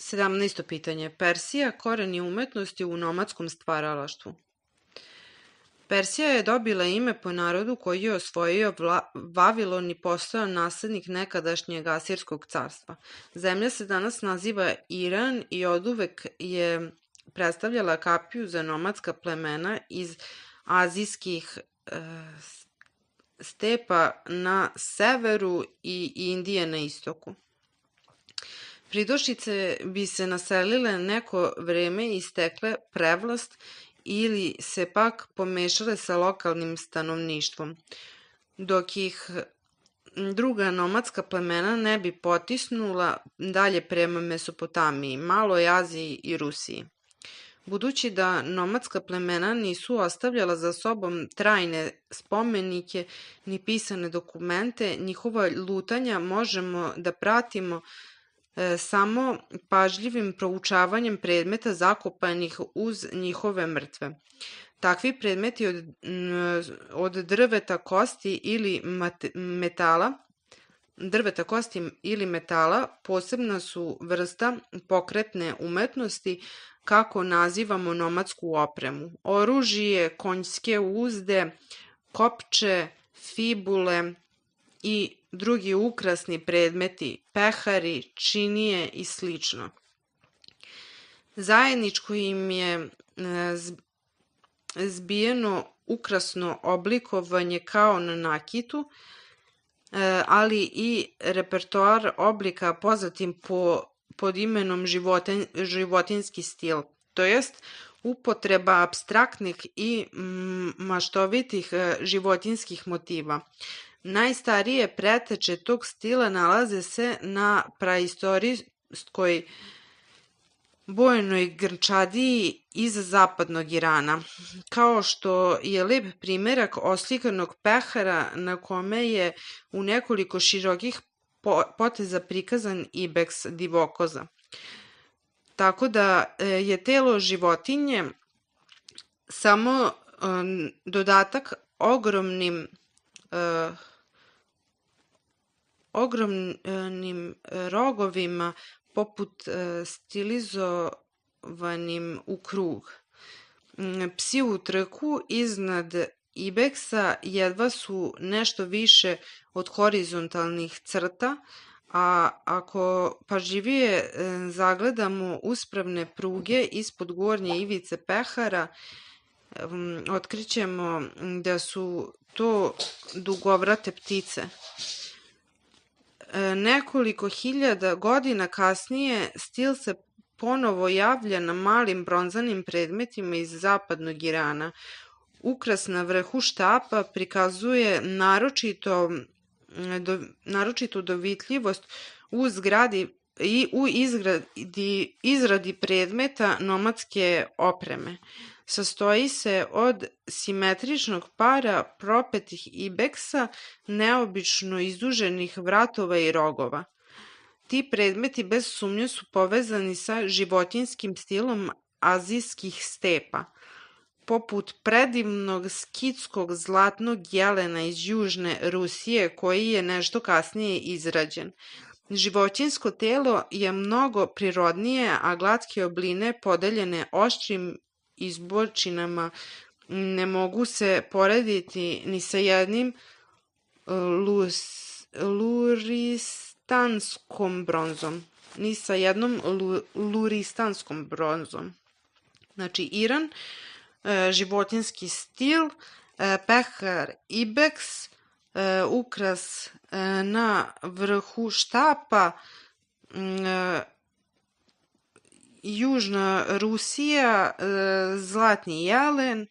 17. pitanje. Persija, koreni umetnosti u nomadskom stvaralaštvu. Persija je dobila ime po narodu koji je osvojio Vavilon i postao naslednik nekadašnjeg Asirskog carstva. Zemlja se danas naziva Iran i oduvek je predstavljala kapiju za nomadska plemena iz azijskih stepa na severu i Indije na istoku. Pridošlice bi se naselile neko vreme i stekle prevlast ili se pak pomešale sa lokalnim stanovništvom, dok ih druga nomadska plemena ne bi potisnula dalje prema Mesopotamiji, Maloj Aziji i Rusiji. Budući da nomadska plemena nisu ostavljala za sobom trajne spomenike ni pisane dokumente, njihova lutanja možemo da pratimo samo pažljivim proučavanjem predmeta zakopanih uz njihove mrtve. Takvi predmeti od drveta, kosti ili metala posebna su vrsta pokretne umetnosti, kako nazivamo nomadsku opremu. Oružje, konjske uzde, kopče, fibule i drugi ukrasni predmeti, pehari, činije i slično. Zajedničko im je zbijeno ukrasno oblikovanje kao na nakitu, ali i repertoar oblika poznatim pod imenom životinjski stil, to jest upotreba apstraktnih i maštovitih životinjskih motiva. Najstarije preteče tog stila nalaze se na praistorijskoj bojnoj grčadiji iz zapadnog Irana, kao što je lep primerak oslikanog pehara na kome je u nekoliko širokih poteza prikazan ibeks divokoza. Tako da je telo životinje samo dodatak ogromnim rogovima poput stilizovanim u krug. Psi u trku iznad ibeksa jedva su nešto više od horizontalnih crta, a ako pažljivije zagledamo uspravne pruge ispod gornje ivice pehara, otkrićemo da su to dugovrate ptice. Nekoliko hiljada godina kasnije stil se ponovo javlja na malim bronzanim predmetima iz zapadnog Irana. Ukras na vrhu štapa prikazuje naročitu dovitljivost u zgradi i u izradi predmeta nomadske opreme. Sastoji se od simetričnog para propetih ibeksa, neobično izduženih vratova i rogova. Ti predmeti bez sumnje su povezani sa životinjskim stilom azijskih stepa, poput predivnog skitskog zlatnog jelena iz južne Rusije, koji je nešto kasnije izrađen. Životinjsko telo je mnogo prirodnije, a glatke obline podeljene oštrim izbočinama ne mogu se porediti ni sa jednim luristanskom bronzom. Znači, Iran, životinjski stil, pehar ibeks, ukras na vrhu štapa, Južna Rusija, zlatni jelen,